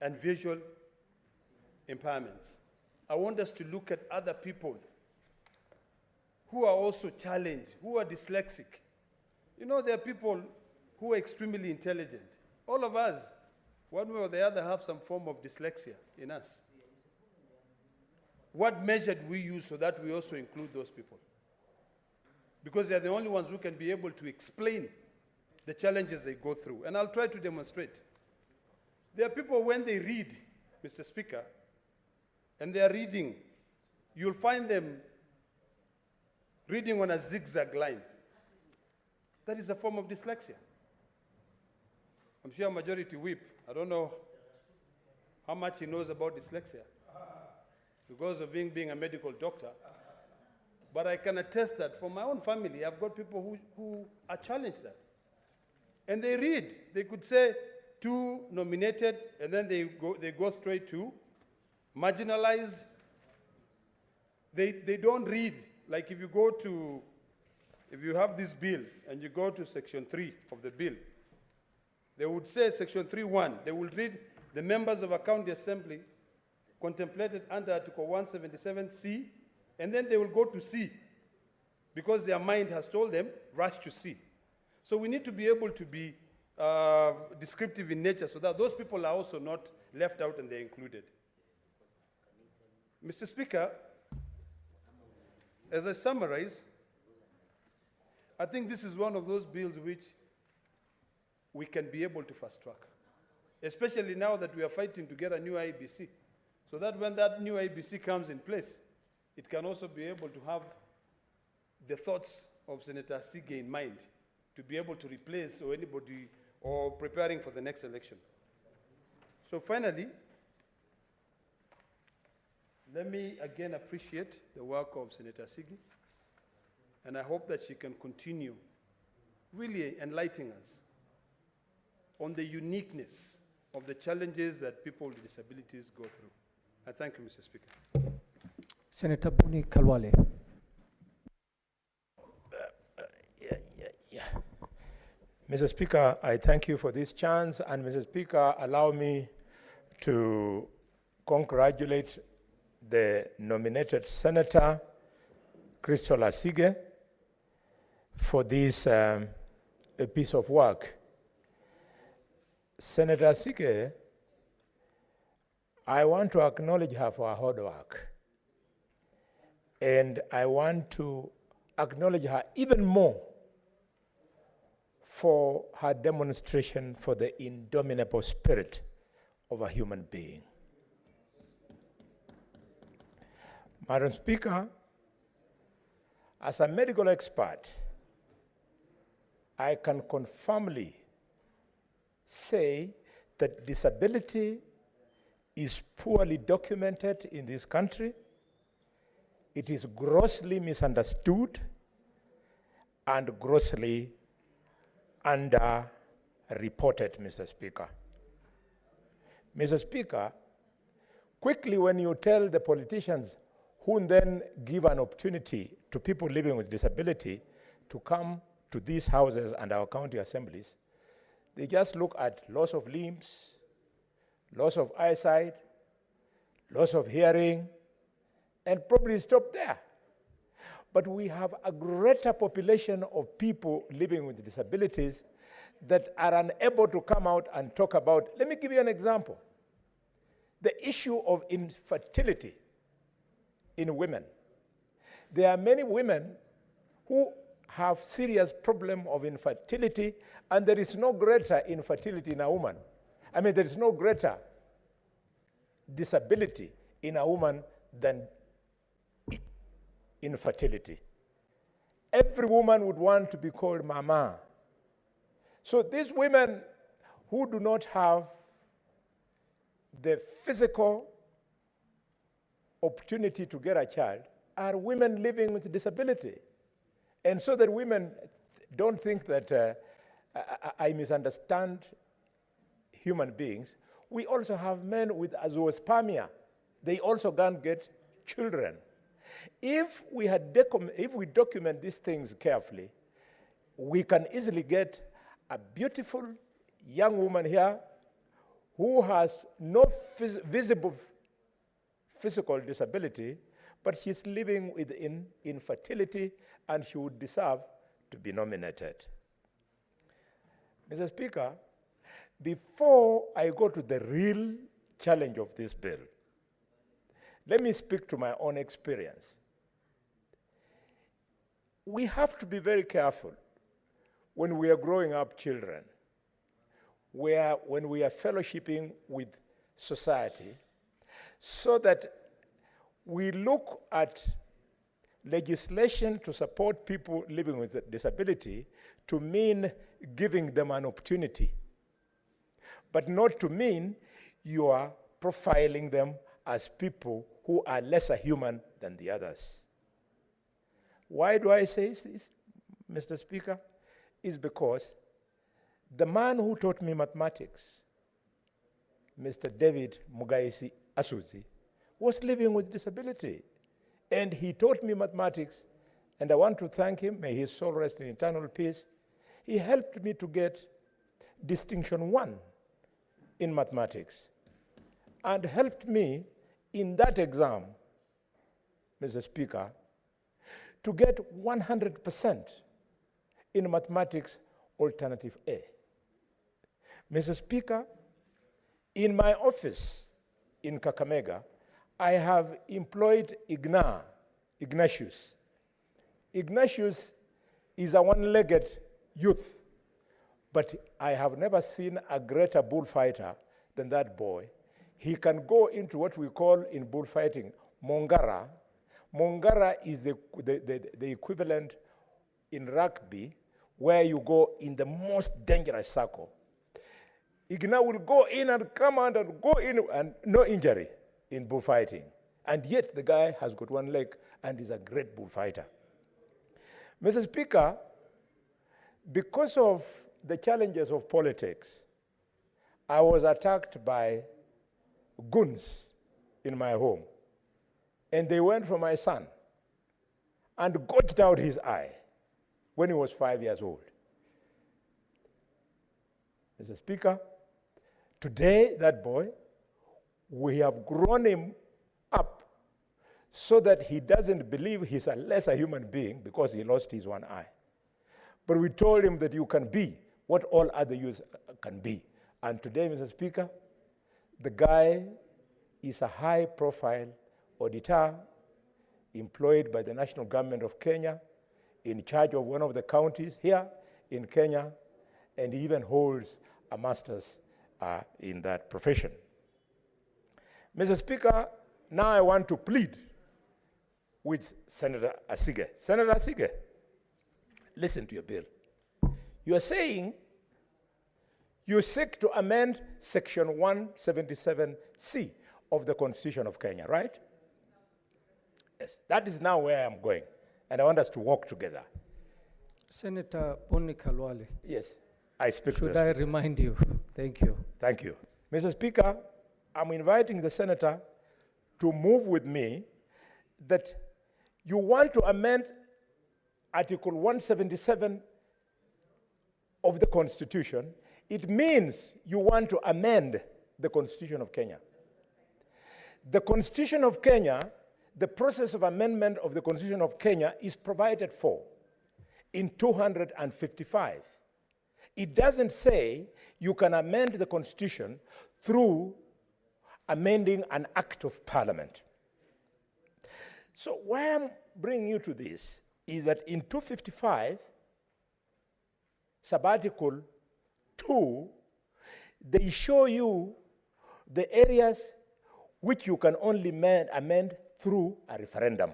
and visual impairments. I want us to look at other people who are also challenged, who are dyslexic. You know, there are people who are extremely intelligent. All of us, one way or the other, have some form of dyslexia in us. What measure do we use so that we also include those people? Because they're the only ones who can be able to explain the challenges they go through. And I'll try to demonstrate. There are people, when they read, Mr. Speaker, and they are reading, you'll find them reading on a zigzag line. That is a form of dyslexia. I'm sure majority weep. I don't know how much he knows about dyslexia because of being a medical doctor. But I can attest that for my own family, I've got people who are challenged that. And they read. They could say two nominated, and then they go straight to marginalized. They don't read. Like if you have this bill and you go to section 3 of the bill, they would say section 3.1, they will read the members of a county assembly contemplated under Article 177C, and then they will go to C because their mind has told them, rush to C. So we need to be able to be descriptive in nature so that those people are also not left out and they're included. Mr. Speaker, as I summarize, I think this is one of those bills which we can be able to fast track, especially now that we are fighting to get a new IBC, so that when that new IBC comes in place, it can also be able to have the thoughts of Senator Sige in mind to be able to replace or anybody or preparing for the next election. So finally, let me again appreciate the work of Senator Sige, and I hope that she can continue really enlightening us on the uniqueness of the challenges that people with disabilities go through. I thank you, Mr. Speaker. Senator Bonny Khalwale. Mr. Speaker, I thank you for this chance, and Mr. Speaker, allow me to congratulate the nominated Senator, Christola Sige, for this piece of work. Senator Sige, I want to acknowledge her for her hard work. And I want to acknowledge her even more for her demonstration for the indomitable spirit of a human being. Madam Speaker, as a medical expert, I can confirmly say that disability is poorly documented in this country. It is grossly misunderstood and grossly underreported, Mr. Speaker. Mr. Speaker, quickly when you tell the politicians who then give an opportunity to people living with disability to come to these houses and our county assemblies, they just look at loss of limbs, loss of eyesight, loss of hearing, and probably stop there. But we have a greater population of people living with disabilities that are unable to come out and talk about. Let me give you an example. The issue of infertility in women. There are many women who have serious problem of infertility, and there is no greater infertility in a woman. I mean, there is no greater disability in a woman than infertility. Every woman would want to be called mama. So these women who do not have the physical opportunity to get a child are women living with disability. And so that women don't think that I misunderstand human beings. We also have men with azoospermia. They also can't get children. If we document these things carefully, we can easily get a beautiful young woman here who has no visible physical disability, but she's living with infertility, and she would deserve to be nominated. Mr. Speaker, before I go to the real challenge of this bill, let me speak to my own experience. We have to be very careful when we are growing up children, when we are fellowshipping with society, so that we look at legislation to support people living with a disability to mean giving them an opportunity, but not to mean you are profiling them as people who are lesser human than the others. Why do I say this, Mr. Speaker? Is because the man who taught me mathematics, Mr. David Mugaisi Asuzi, was living with disability. And he taught me mathematics, and I want to thank him. May his soul rest in eternal peace. He helped me to get distinction 1 in mathematics, and helped me in that exam, Mr. Speaker, to get 100% in mathematics alternative A. Mr. Speaker, in my office in Kakamega, I have employed Ignatius. Ignatius is a one-legged youth, but I have never seen a greater bullfighter than that boy. He can go into what we call in bullfighting Mongara. Mongara is the equivalent in rugby, where you go in the most dangerous circle. Igna will go in and come out and go in, and no injury in bullfighting. And yet the guy has got one leg and is a great bullfighter. Mr. Speaker, because of the challenges of politics, I was attacked by goons in my home. And they went for my son and gouged out his eye when he was 5 years old. Mr. Speaker, today that boy, we have grown him up so that he doesn't believe he's a lesser human being because he lost his one eye. But we told him that you can be what all other youths can be. And today, Mr. Speaker, the guy is a high-profile auditor employed by the national government of Kenya, in charge of one of the counties here in Kenya, and he even holds a master's in that profession. Mr. Speaker, now I want to plead with Senator Asige. Senator Asige, listen to your bill. You are saying you seek to amend Section 177C of the Constitution of Kenya, right? Yes, that is now where I'm going, and I want us to work together. Senator Bonny Khalwale. Yes, I speak to Should I remind you? Thank you. Thank you. Mr. Speaker, I'm inviting the senator to move with me that you want to amend Article 177 of the Constitution. It means you want to amend the Constitution of Kenya. The Constitution of Kenya, the process of amendment of the Constitution of Kenya is provided for in 255. It doesn't say you can amend the Constitution through amending an act of Parliament. So why I'm bringing you to this is that in 255, subarticle 2, they show you the areas which you can only amend through a referendum.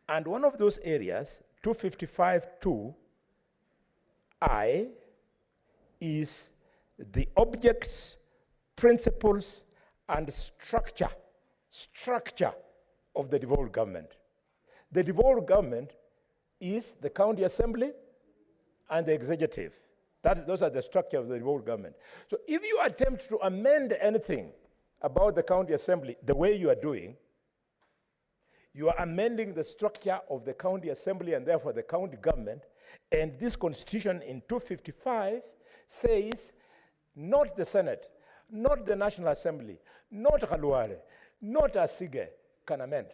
And one of those areas, 255(2)(I), is the objects, principles, and structure of the devolved government. The devolved government is the county assembly and the executive. Those are the structure of the devolved government. So if you attempt to amend anything about the county assembly the way you are doing, you are amending the structure of the county assembly and therefore the county government. And this constitution in 255 says not the Senate, not the National Assembly, not Khalwale, not Asige can amend.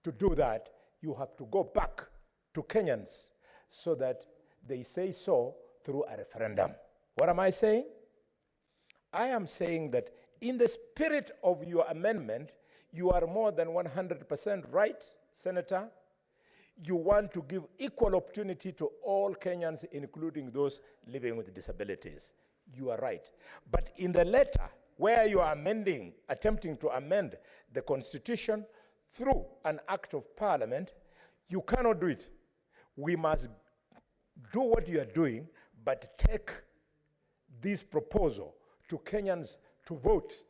To do that, you have to go back to Kenyans so that they say so through a referendum. What am I saying? I am saying that in the spirit of your amendment, you are more than 100% right, Senator. You want to give equal opportunity to all Kenyans, including those living with disabilities. You are right. But in the letter, where you are attempting to amend the Constitution through an act of Parliament, you cannot do it. We must do what you are doing, but take this proposal to Kenyans to vote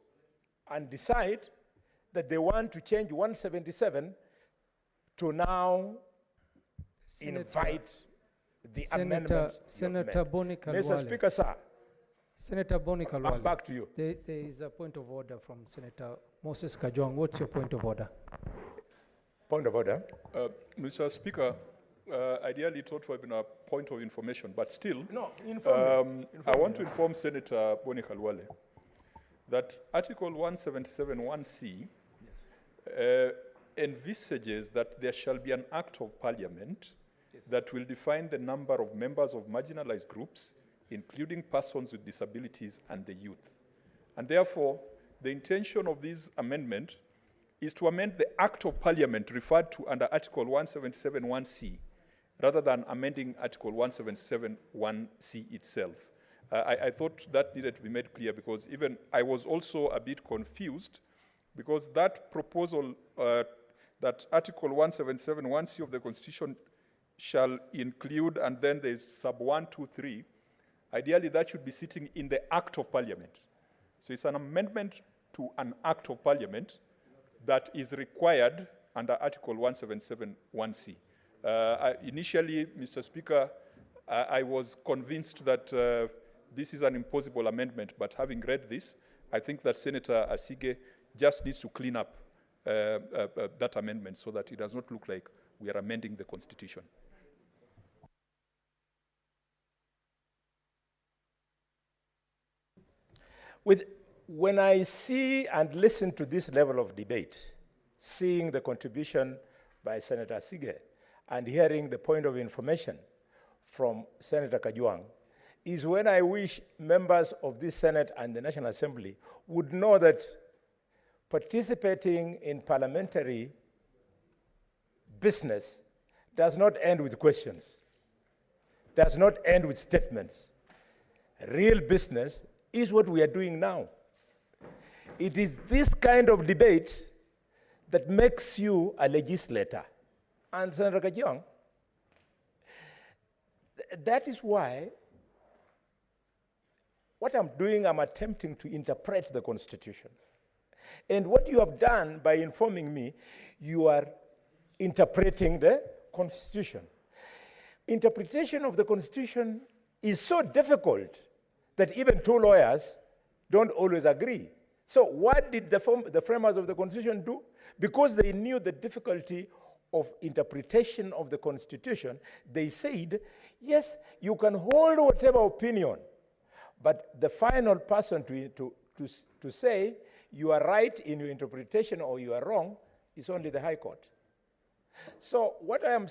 and decide that they want to change 177 to now invite the amendments. Senator Bonny Khalwale. Mr. Speaker, sir. Senator Bonny Khalwale. I'm back to you. There is a point of order from Senator Moses Kajwang. What's your point of order? Point of order. Mr. Speaker, ideally it ought to have been a point of information, but still, No, inform me. I want to inform Senator Bonny Khalwale that Article 177(1)(c) envisages that there shall be an act of parliament that will define the number of members of marginalized groups, including persons with disabilities and the youth. And therefore, the intention of this amendment is to amend the Act of Parliament referred to under Article 177(1)(c), rather than amending Article 177(1)(c) itself. I thought that needed to be made clear because even I was also a bit confused because that proposal, that Article 177(1)(c) of the Constitution shall include, and then there's sub 1, 2, 3, ideally that should be sitting in the Act of Parliament. So it's an amendment to an Act of Parliament that is required under Article 177(1)(c). Initially, Mr. Speaker, I was convinced that this is an impossible amendment, but having read this, I think that Senator Asige just needs to clean up that amendment so that it does not look like we are amending the Constitution. When I see and listen to this level of debate, seeing the contribution by Senator Asige and hearing the point of information from Senator Kajwang, is when I wish members of this Senate and the National Assembly would know that participating in parliamentary business does not end with questions, does not end with statements. Real business is what we are doing now. It is this kind of debate that makes you a legislator. And Senator Kajwang, that is why what I'm doing, I'm attempting to interpret the Constitution. And what you have done by informing me, you are interpreting the Constitution. Interpretation of the Constitution is so difficult that even two lawyers don't always agree. So what did the framers of the Constitution do? Because they knew the difficulty of interpretation of the Constitution, they said, yes, you can hold whatever opinion, but the final person to say you are right in your interpretation or you are wrong is only the High Court. So what I am